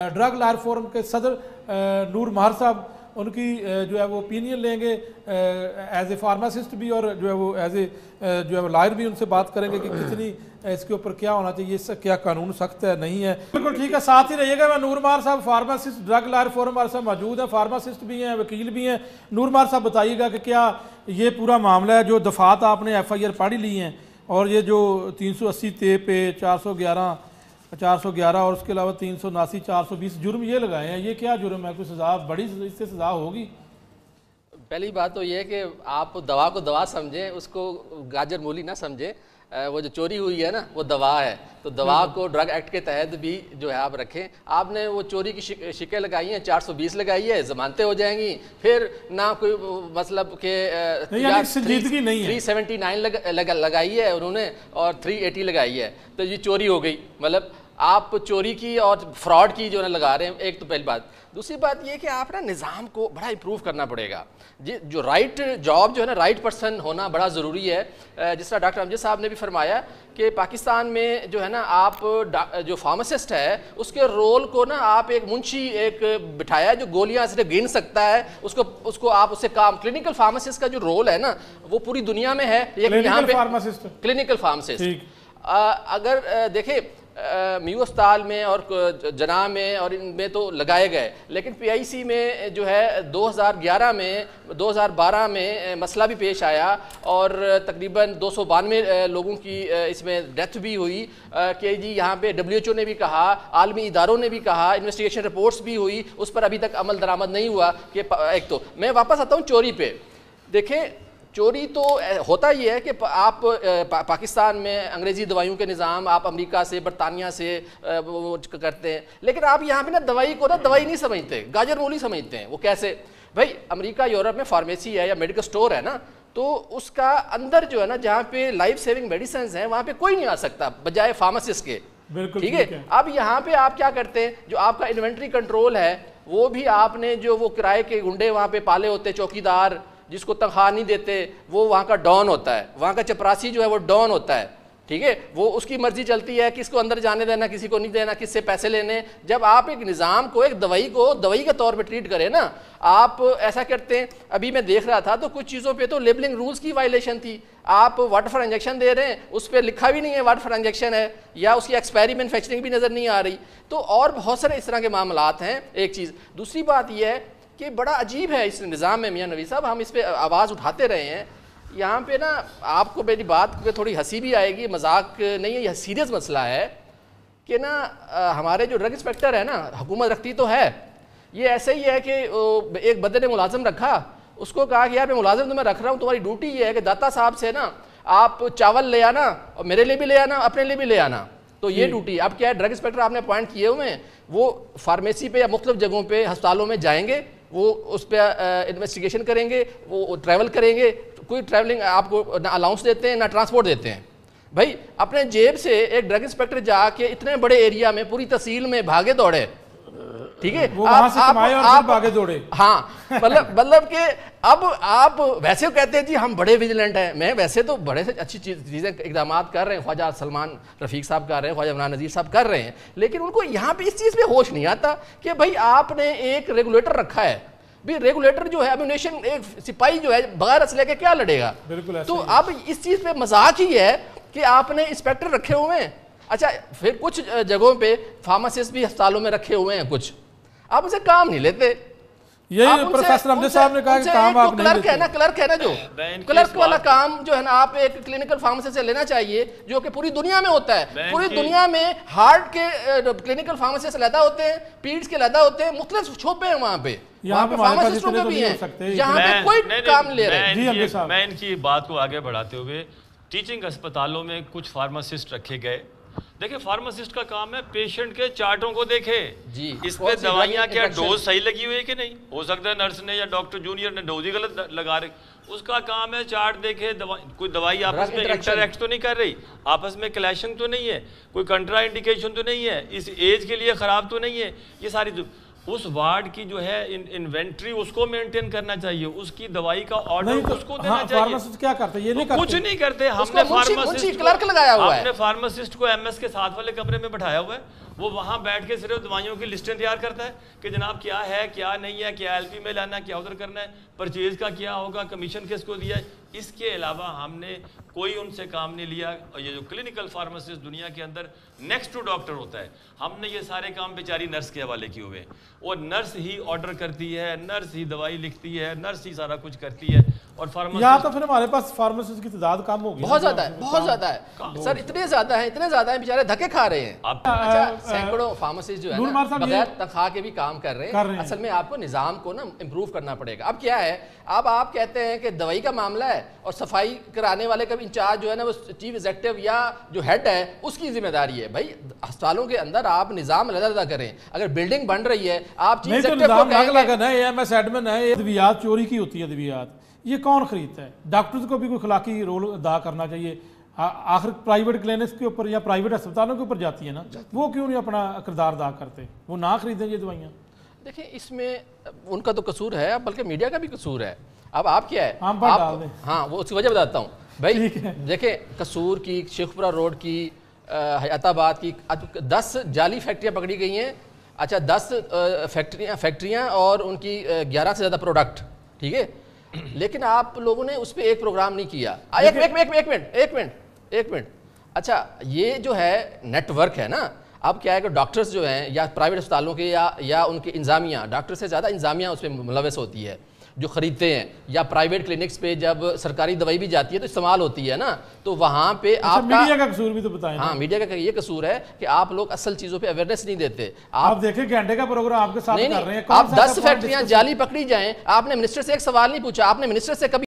Drug lawyer forum के सदर नूर महर साहब उनकी जो है वो ओपिनियन लेंगे एज ए फार्मासिस्ट भी, और जो है वो एज ए जो है वो लॉयर भी उनसे बात करेंगे कि कितनी इसके ऊपर क्या होना चाहिए, इससे क्या कानून सख्त है नहीं है। बिल्कुल ठीक है, साथ ही रहिएगा। मैं नूर महर साहब फार्मासिस्ट ड्रग लॉयर फोरम हमारे साथ मौजूद है, फार्मासिस्ट भी हैं, वकील भी हैं। नूर महर साहब बताइएगा कि क्या ये पूरा मामला है, जो दफात आपने FIR पढ़ ली हैं और ये जो 380 टे पे 411 और उसके अलावा 379 420 जुर्म ये लगाए हैं, ये क्या जुर्म है? कोई सज़ा बड़ी इससे सज़ा होगी? पहली बात तो ये है कि आप दवा को दवा समझें, उसको गाजर मूली ना समझें। वो जो चोरी हुई है ना वो दवा है, तो दवा को ड्रग एक्ट के तहत भी जो है आप रखें। आपने वो चोरी की शिकें लगाई हैं, 420 लगाई है, जमानतें हो जाएंगी, फिर ना कोई मतलब के संजीदगी नहीं है। 379 लगाई है उन्होंने और 380 लगाई है, तो ये चोरी हो गई। मतलब आप चोरी की और फ्रॉड की जो है लगा रहे हैं, एक तो पहली बात। दूसरी बात ये कि आप ना निज़ाम को बड़ा इम्प्रूव करना पड़ेगा। जो राइट जॉब जो है ना, राइट पर्सन होना बड़ा ज़रूरी है। जिस तरह डॉक्टर अमजद साहब ने भी फरमाया कि पाकिस्तान में जो है ना, आप जो फार्मासिस्ट है उसके रोल को ना आप एक मुंशी एक बिठाया जो गोलियां सिर्फ गिन सकता है, उसको आप उससे काम। क्लिनिकल फार्मासिस्ट का जो रोल है ना वो पूरी दुनिया में है। यहाँ पे क्लिनिकल फार्मासिस्ट अगर देखें म्यू अस्पताल में और जना में और इनमें तो लगाए गए, लेकिन PIC में जो है 2012 में मसला भी पेश आया और तकरीबन 292 लोगों की इसमें डेथ भी हुई कि जी यहाँ पे WHO ने भी कहा, आलमी इदारों ने भी कहा, इन्वेस्टिगेशन रिपोर्ट्स भी हुई, उस पर अभी तक अमल दरामद नहीं हुआ। कि एक तो मैं वापस आता हूँ चोरी पे। देखें, चोरी तो होता ही है कि आप पाकिस्तान में अंग्रेज़ी दवाइयों के निज़ाम आप अमेरिका से बरतानिया से वो करते हैं, लेकिन आप यहाँ पे ना दवाई को ना दवाई नहीं समझते, गाजर मूली समझते हैं। वो कैसे भाई? अमेरिका यूरोप में फार्मेसी है या मेडिकल स्टोर है ना, तो उसका अंदर जो है ना, जहाँ पे लाइफ सेविंग मेडिसिन हैं वहाँ पे कोई नहीं आ सकता बजाय फार्मासिस्ट के। ठीक है। अब यहाँ पे आप क्या करते हैं, जो आपका इन्वेंट्री कंट्रोल है वो भी आपने जो वो किराए के गुंडे वहाँ पे पाले होते, चौकीदार जिसको तनख्वाह नहीं देते, वो वहाँ का डॉन होता है, वहाँ का चपरासी जो है वो डॉन होता है। ठीक है, वो उसकी मर्जी चलती है किसको अंदर जाने देना, किसी को नहीं देना, किससे पैसे लेने। जब आप एक निज़ाम को, एक दवाई को दवाई के तौर पे ट्रीट करें ना, आप ऐसा करते हैं। अभी मैं देख रहा था तो कुछ चीज़ों पे तो लेबलिंग रूल्स की वायलेशन थी। आप वाटर फॉर इंजेक्शन दे रहे हैं, उस पर लिखा भी नहीं है वाटर फॉर इंजेक्शन है, या उसकी एक्सपायरी मैन्युफैक्चरिंग भी नज़र नहीं आ रही। तो और बहुत सारे इस तरह के मामलात हैं। एक चीज़। दूसरी बात यह है कि बड़ा अजीब है इस निज़ाम में, मियाँ नवी साहब, हम इस पर आवाज़ उठाते रहे हैं। यहाँ पे ना आपको मेरी बात पे थोड़ी हंसी भी आएगी, मजाक नहीं है, यह सीरियस मसला है कि ना हमारे जो ड्रग इंस्पेक्टर है ना, हुकूमत रखती तो है, ये ऐसे ही है कि एक बंदे ने मुलाजिम रखा, उसको कहा कि यार मैं मुलाजिम तो मैं रख रहा हूँ, तुम्हारी ड्यूटी ये है कि दाता साहब से ना आप चावल ले आना और मेरे लिए भी ले आना, अपने लिए भी ले आना। तो ये ड्यूटी अब क्या है, ड्रग इंस्पेक्टर आपने अपॉइंट किए हुए हैं, वो फार्मेसी पे या मुख्तलिफ जगहों पे अस्पतालों में जाएंगे, वो उस पर इन्वेस्टिगेशन करेंगे, वो ट्रैवल करेंगे। कोई ट्रैवलिंग आपको ना अलाउंस देते हैं ना ट्रांसपोर्ट देते हैं। भाई अपने जेब से एक ड्रग इंस्पेक्टर जाके इतने बड़े एरिया में पूरी तहसील में भागे दौड़े, ठीक है, आप भागे दौड़े। हाँ, मतलब कि अब आप वैसे कहते हैं जी हम बड़े विजिलेंट हैं। मैं वैसे तो बड़े से अच्छी चीज़ें इकदाम कर रहे हैं, ख्वाजा सलमान रफ़ीक साहब कर रहे हैं, ख्वाजा इमरान नज़ीर साहब कर रहे हैं, लेकिन उनको यहाँ पे इस चीज़ पे होश नहीं आता कि भाई आपने एक रेगुलेटर रखा है। भी रेगुलेटर जो है एम्यूनेशन, एक सिपाही जो है बगैर असले के क्या लड़ेगा? तो अब इस चीज़ पे मजाक ही है कि आपने इंस्पेक्टर रखे हुए हैं। अच्छा, फिर कुछ जगहों पे फार्मासिस्ट भी अस्पतालों में रखे हुए हैं, कुछ आप उनसे काम नहीं लेते। यही प्रोफेसर अमजद साहब ने कहा कि काम आप क्लर्क है ना, क्लर्क है ना, जो क्लर्क वाला काम जो है ना, आप एक क्लिनिकल फार्मेसी से लेना चाहिए, जो कि पूरी दुनिया में होता है। पूरी दुनिया में हार्ट के क्लिनिकल फार्मेसी से लैदा होते हैं, पीड्स के लैदा होते हैं, मुख्तलिफ शोबे हैं वहाँ पे, यहाँ पे फार्मासिस्टों के भी हैं, यहाँ पे कोई काम नहीं ले रहे। मैं इनकी बात को आगे बढ़ाते हुए, टीचिंग अस्पतालों में कुछ फार्मासिस्ट रखे गए। देखिए, फार्मासिस्ट का काम है पेशेंट के चार्टों को देखे जी, इस पे दवाइयाँ क्या डोज सही लगी हुई है कि नहीं। हो सकता है नर्स ने या डॉक्टर जूनियर ने डोज ही गलत लगा रहे, उसका काम है चार्ट देखे, कोई दवाई आपस में इंटरैक्ट तो नहीं कर रही, आपस में क्लैशिंग तो नहीं है, कोई कंट्रा इंडिकेशन तो नहीं है, इस एज के लिए ख़राब तो नहीं है। ये सारी उस वार्ड की जो है इन्वेंट्री उसको मेंटेन करना चाहिए, उसकी दवाई का ऑर्डर उसको देना चाहिए। फार्मासिस्ट क्या करते हैं? ये नहीं करते, कुछ नहीं करते। हमने फार्मासिस्ट क्लर्क लगाया हुआ है, हमने फार्मासिस्ट को MS के साथ वाले कमरे में बैठाया हुआ है, وہ وہاں بیٹھ کے صرف دوائیوں کی لسٹیں تیار کرتا ہے کہ جناب کیا ہے کیا نہیں ہے, کیا ایل پی میں لانا ہے, کیا ادھر کرنا ہے, پرچیز کا کیا ہوگا, کمیشن کس کو دیا ہے. اس کے علاوہ ہم نے کوئی ان سے کام نہیں لیا. اور یہ جو کلینکل فارماسسٹ دنیا کے اندر نیکسٹ ٹو ڈاکٹر ہوتا ہے, ہم نے یہ سارے کام بیچاری نرس کے حوالے کیے ہوئے. وہ نرس ہی آرڈر کرتی ہے, نرس ہی دوائی لکھتی ہے, نرس ہی سارا کچھ کرتی ہے. اور یہاں تو پھر ہمارے پاس فارماسسٹ کی تعداد کم ہوگی. بہت زیادہ ہے, بہت زیادہ ہے سر, اتنے زیادہ ہیں بیچارے دھکے کھا رہے ہیں. اچھا سینکڑوں فارماسسٹ جو ہے نا بغیر تنخواہ کے بھی کام کر رہے ہیں. اصل میں آپ کو نظام کو نا امپروو کرنا پڑے گا. اب کیا ہے, اب آپ کہتے ہیں کہ دوائی کا معاملہ ہے اور صفائی کرانے والے کا بھی انچارج جو ہے نا وہ چیف ایگزیکٹو یا جو ہیڈ ہے اس کی ذمہ داری ہے. بھائی ہسپتالوں کے اندر آپ نظام علیحدہ کریں. اگر بلڈنگ بن رہی ہے آپ چیف ایگزیکٹو کو کہیں گے ایم ایس ایڈمن ہے, ادویات چوری کی ہوتی ہے, ادویات یہ کون خریدتا ہے؟ ڈاکٹرز کو بھی کوئی اخلاقی رول ادا کرنا چاہیے. آخر پرائیویٹ کلینکس کے اوپر یا پرائیویٹ اسپتالوں کے اوپر جاتی ہے نا, وہ کیوں نہیں اپنا کردار ادا کرتے, وہ نہ خریدیں یہ دوائیاں. دیکھیں اس میں ان کا تو قصور ہے بلکہ میڈیا کا بھی قصور ہے. اب آپ کیا ہے, ہاں وہ اس کی وجہ بتاتا ہوں بھائی. دیکھیں قصور کی, شیخپورہ روڈ کی, حیات آباد کی 10 جعلی فیکٹریاں پکڑی گئی ہیں. اچھا 10 فیکٹریاں اور ان کی 11 سے زیادہ پروڈکٹ, ٹھیک ہے. لیکن آپ لوگوں نے اس پہ ایک پروگرام نہیں کیا. ایک منٹ. اچھا یہ جو ہے نیٹ ورک ہے نا, اب کیا ہے کہ ڈاکٹرز جو ہیں یا پرائیویٹ اسپتالوں کے یا ان کی انظامیہ, ڈاکٹر سے زیادہ انظامیہ اس پہ ملوث ہوتی ہے جو خریدتے ہیں, یا پرائیویٹ کلینکس پہ جب سرکاری دوائی بھی جاتی ہے تو استعمال ہوتی ہے نا, تو وہاں پہ آپ میڈیا کا قصور بھی تو بتائیں. ہاں میڈیا کا یہ قصور ہے کہ آپ لوگ اصل چیزوں پہ اویئرنیس نہیں دیتے. آپ دیکھیں گھنٹے کا پروگرام آپ کے ساتھ کر رہے ہیں, آپ 10 فیکٹریاں جعلی پکڑی جائیں, آپ نے منسٹر سے ایک سوال نہیں پوچھا, آپ نے منسٹر سے کبھی